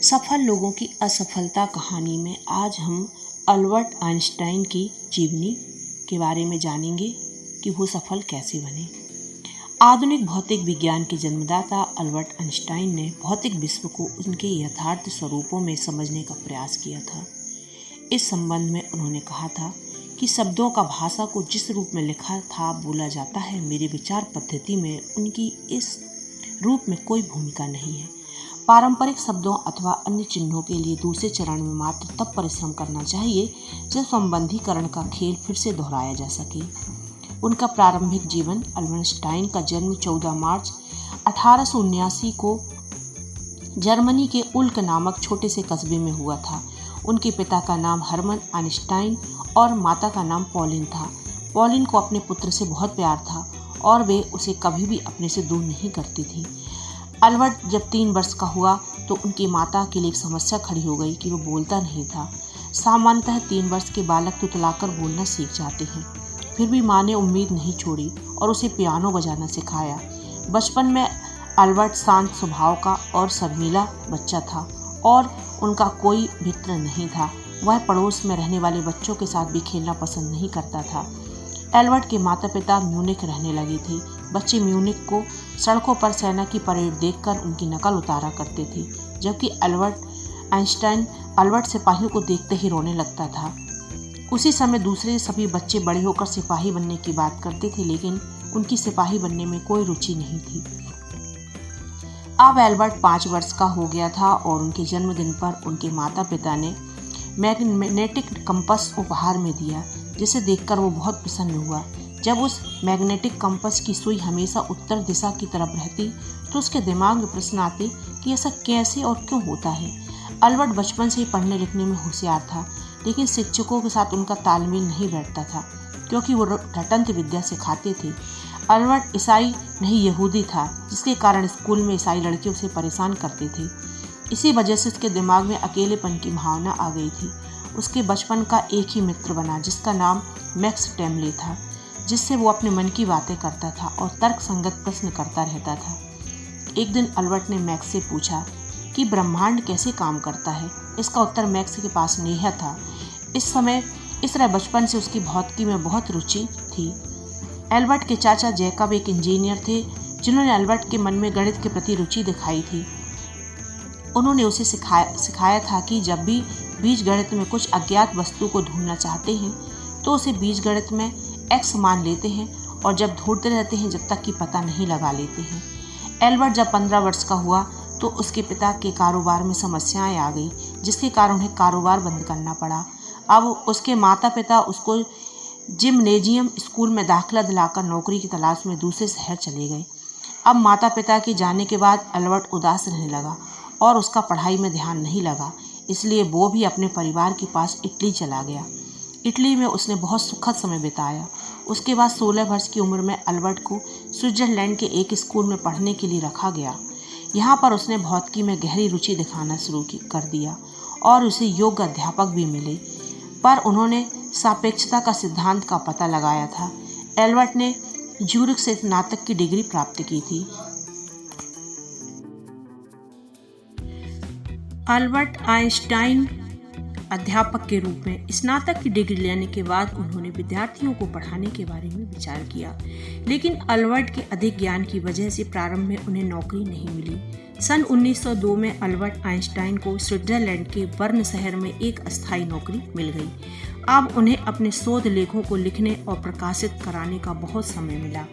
सफल लोगों की असफलता कहानी में आज हम अल्बर्ट आइंस्टाइन की जीवनी के बारे में जानेंगे कि वो सफल कैसे बने। आधुनिक भौतिक विज्ञान के जन्मदाता अल्बर्ट आइंस्टाइन ने भौतिक विश्व को उनके यथार्थ स्वरूपों में समझने का प्रयास किया था। इस संबंध में उन्होंने कहा था कि शब्दों का भाषा को जिस रूप में लिखा था बोला जाता है, मेरी विचार पद्धति में उनकी इस रूप में कोई भूमिका नहीं है। पारंपरिक शब्दों अथवा अन्य चिन्हों के लिए दूसरे चरण में मात्र तब परिश्रम करना चाहिए जब संबंधीकरण का खेल फिर से दोहराया जा सके। उनका प्रारंभिक जीवन। अल्बर्ट आइंस्टाइन का जन्म 14 मार्च 1879 को जर्मनी के उल्क नामक छोटे से कस्बे में हुआ था। उनके पिता का नाम हर्मन आइंस्टाइन और माता का नाम पॉलिन था। पॉलिन को अपने पुत्र से बहुत प्यार था और वे उसे कभी भी अपने से दूर नहीं करती थी। अल्बर्ट जब 3 वर्ष का हुआ तो उनकी माता के लिए एक समस्या खड़ी हो गई कि वो बोलता नहीं था। सामान्यतः 3 वर्ष के बालक तुतलाकर बोलना सीख जाते हैं। फिर भी माँ ने उम्मीद नहीं छोड़ी और उसे पियानो बजाना सिखाया। बचपन में अल्बर्ट शांत स्वभाव का और शर्मीला बच्चा था और उनका कोई मित्र नहीं था। वह पड़ोस में रहने वाले बच्चों के साथ भी खेलना पसंद नहीं करता था। अल्बर्ट के माता पिता म्यूनिख रहने लगे थे। बच्चे म्यूनिख को सड़कों पर सेना की परेड देखकर उनकी नकल उतारा करते थे, जबकि आइंस्टाइन अल्बर्ट सिपाहियों को देखते ही रोने लगता था। उसी समय दूसरे सभी बच्चे बड़े होकर सिपाही बनने की बात करते थे, लेकिन उनकी सिपाही बनने में कोई रुचि नहीं थी। अब अल्बर्ट 5 वर्ष का हो गया था और उनके जन्मदिन पर उनके माता पिता ने मैग्नेटिक कंपास उपहार में दिया, जिसे देखकर वो बहुत प्रसन्न हुआ। जब उस मैग्नेटिक कंपास की सुई हमेशा उत्तर दिशा की तरफ रहती तो उसके दिमाग में प्रश्न आते कि ऐसा कैसे और क्यों होता है। अल्बर्ट बचपन से ही पढ़ने लिखने में होशियार था, लेकिन शिक्षकों के साथ उनका तालमेल नहीं बैठता था क्योंकि वो रटंत विद्या सिखाते थे। अल्बर्ट ईसाई नहीं यहूदी था, जिसके कारण स्कूल में ईसाई लड़के उसे परेशान करते थे। इसी वजह से उसके दिमाग में अकेलेपन की भावना आ गई थी। उसके बचपन का एक ही मित्र बना जिसका नाम मैक्स टेमले था, जिससे वो अपने मन की बातें करता था और तर्क संगत प्रश्न करता रहता था। एक दिन अल्बर्ट ने मैक्स से पूछा कि ब्रह्मांड कैसे काम करता है। इसका उत्तर मैक्स के पास नहीं था। इस तरह बचपन से उसकी भौतिकी में बहुत रुचि थी। अल्बर्ट के चाचा जैकब एक इंजीनियर थे, जिन्होंने अल्बर्ट के मन में गणित के प्रति रुचि दिखाई थी। उन्होंने उसे सिखाया था कि जब भी बीजगणित में कुछ अज्ञात वस्तु को ढूंढना चाहते हैं तो उसे बीजगणित में x मान लेते हैं और जब ढूंढते रहते हैं जब तक कि पता नहीं लगा लेते हैं। अल्बर्ट जब 15 वर्ष का हुआ तो उसके पिता के कारोबार में समस्याएं आ गई, जिसके कारण उन्हें कारोबार बंद करना पड़ा। अब उसके माता पिता उसको जिम्नेजियम स्कूल में दाखिला दिलाकर नौकरी की तलाश में दूसरे शहर चले गए। अब माता पिता के जाने के बाद अल्बर्ट उदास रहने लगा और उसका पढ़ाई में ध्यान नहीं लगा, इसलिए वो भी अपने परिवार के पास इटली चला गया। इटली में उसने बहुत सुखद समय बिताया। उसके बाद 16 वर्ष की उम्र में अल्बर्ट को स्विट्जरलैंड के एक स्कूल में पढ़ने के लिए रखा गया। यहाँ पर उसने भौतिकी में गहरी रुचि दिखाना शुरू कर दिया और उसे योग्य अध्यापक भी मिले, पर उन्होंने सापेक्षता का सिद्धांत का पता लगाया था। अल्बर्ट ने ज्यूरिख से स्नातक की डिग्री प्राप्त की थी। अल्बर्ट आइंस्टाइन अध्यापक के रूप में स्नातक की डिग्री लेने के बाद उन्होंने विद्यार्थियों को पढ़ाने के बारे में विचार किया, लेकिन अल्बर्ट के अधिक ज्ञान की वजह से प्रारंभ में उन्हें नौकरी नहीं मिली। सन 1902 में अल्बर्ट आइंस्टाइन को स्विट्जरलैंड के बर्न शहर में एक अस्थायी नौकरी मिल गई। अब उन्हें अपने शोध लेखों को लिखने और प्रकाशित कराने का बहुत समय मिला।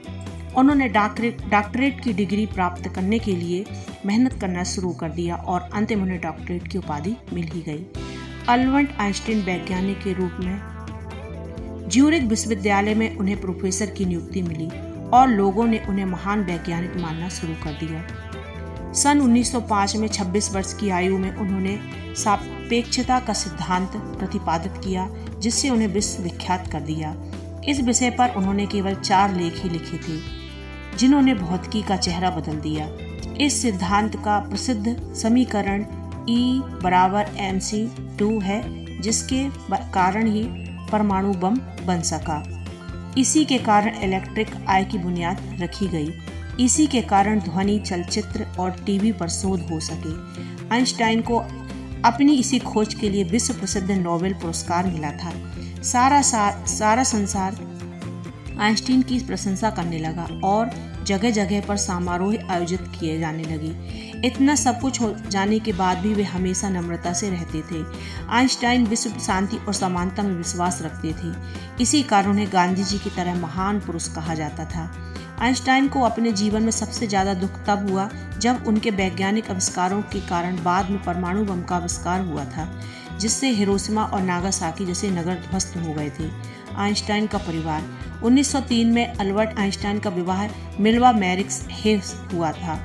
उन्होंने डॉक्टरेट की डिग्री प्राप्त करने के लिए मेहनत करना शुरू कर दिया और अंत में उन्हें डॉक्टरेट की उपाधि मिल ही गई। अल्बर्ट आइंस्टाइन वैज्ञानिक के रूप में ज्यूरिख विश्वविद्यालय में उन्हें प्रोफेसर की नियुक्ति मिली और लोगों ने उन्हें महान वैज्ञानिक मानना शुरू कर दिया। सन 1905 में 26 वर्ष की आयु में उन्होंने सापेक्षता का सिद्धांत प्रतिपादित किया, जिससे उन्हें विश्व विख्यात कर दिया। इस विषय पर उन्होंने केवल 4 लेख ही लिखे थे, जिन्होंने भौतिकी का चेहरा बदल दिया। इस सिद्धांत का प्रसिद्ध समीकरण E=mc2 है, जिसके कारण ही परमाणु बम बन सका। इसी के कारण इलेक्ट्रिक आय की बुनियाद रखी गई। इसी के कारण ध्वनि, चलचित्र और टीवी पर शोध हो सके। आइंस्टाइन को अपनी इसी खोज के लिए विश्व प्रसिद्ध नोबेल पुरस्कार मिला था। सारा संसार आइंस्टीन की प्रशंसा करने लगा और जगह जगह पर समारोह आयोजित किए जाने लगे। इतना सब कुछ हो जाने के बाद भी वे हमेशा नम्रता से रहते थे। आइंस्टाइन विश्व शांति और समानता में विश्वास रखते थे। इसी कारण उन्हें गांधी जी की तरह महान पुरुष कहा जाता था। आइंस्टाइन को अपने जीवन में सबसे ज़्यादा दुख तब हुआ जब उनके वैज्ञानिक आविष्कारों के कारण बाद में परमाणु बम का आविष्कार हुआ था, जिससे हिरोशिमा और नागासाकी जैसे नगर ध्वस्त हो गए थे। आइंस्टाइन का परिवार 1903 में अल्बर्ट आइंस्टाइन का विवाह मिल्वा मैरिक्स हे हुआ था।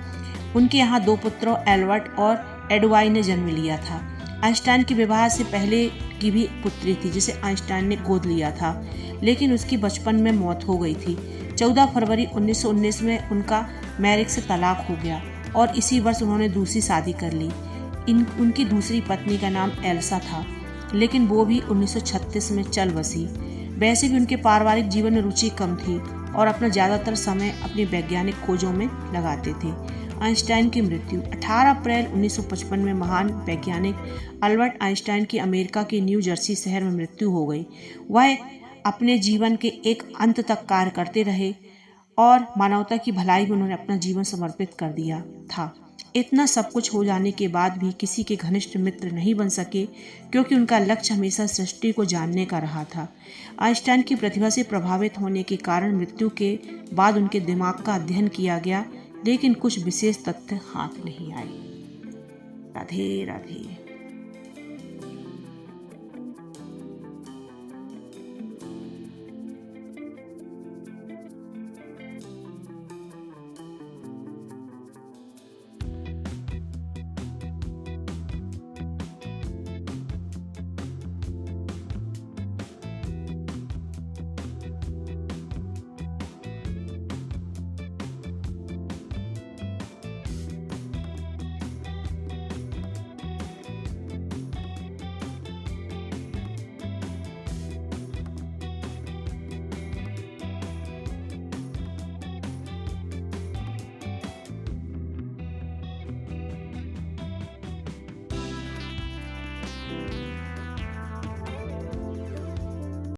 उनके यहाँ 2 पुत्रों एल्बर्ट और एडवाइन ने जन्म लिया था। आइंस्टाइन के विवाह से पहले की भी पुत्री थी जिसे आइंस्टाइन ने गोद लिया था, लेकिन उसकी बचपन में मौत हो गई थी। 14 फरवरी 1919 में उनका मैरिक्स से तलाक हो गया और इसी वर्ष उन्होंने दूसरी शादी कर ली। उनकी दूसरी पत्नी का नाम एल्सा था, लेकिन वो भी 1936 में चल बसी। वैसे भी उनके पारिवारिक जीवन में रुचि कम थी और अपना ज़्यादातर समय अपनी वैज्ञानिक खोजों में लगाते थे। आइंस्टाइन की मृत्यु 18 अप्रैल 1955 में महान वैज्ञानिक अल्बर्ट आइंस्टाइन की अमेरिका के न्यू जर्सी शहर में मृत्यु हो गई। वह अपने जीवन के एक अंत तक कार्य करते रहे और मानवता की भलाई में उन्होंने अपना जीवन समर्पित कर दिया था। इतना सब कुछ हो जाने के बाद भी किसी के घनिष्ठ मित्र नहीं बन सके, क्योंकि उनका लक्ष्य हमेशा सृष्टि को जानने का रहा था। आइंस्टाइन की प्रतिभा से प्रभावित होने के कारण मृत्यु के बाद उनके दिमाग का अध्ययन किया गया, लेकिन कुछ विशेष तथ्य हाथ नहीं आए। राधे राधे।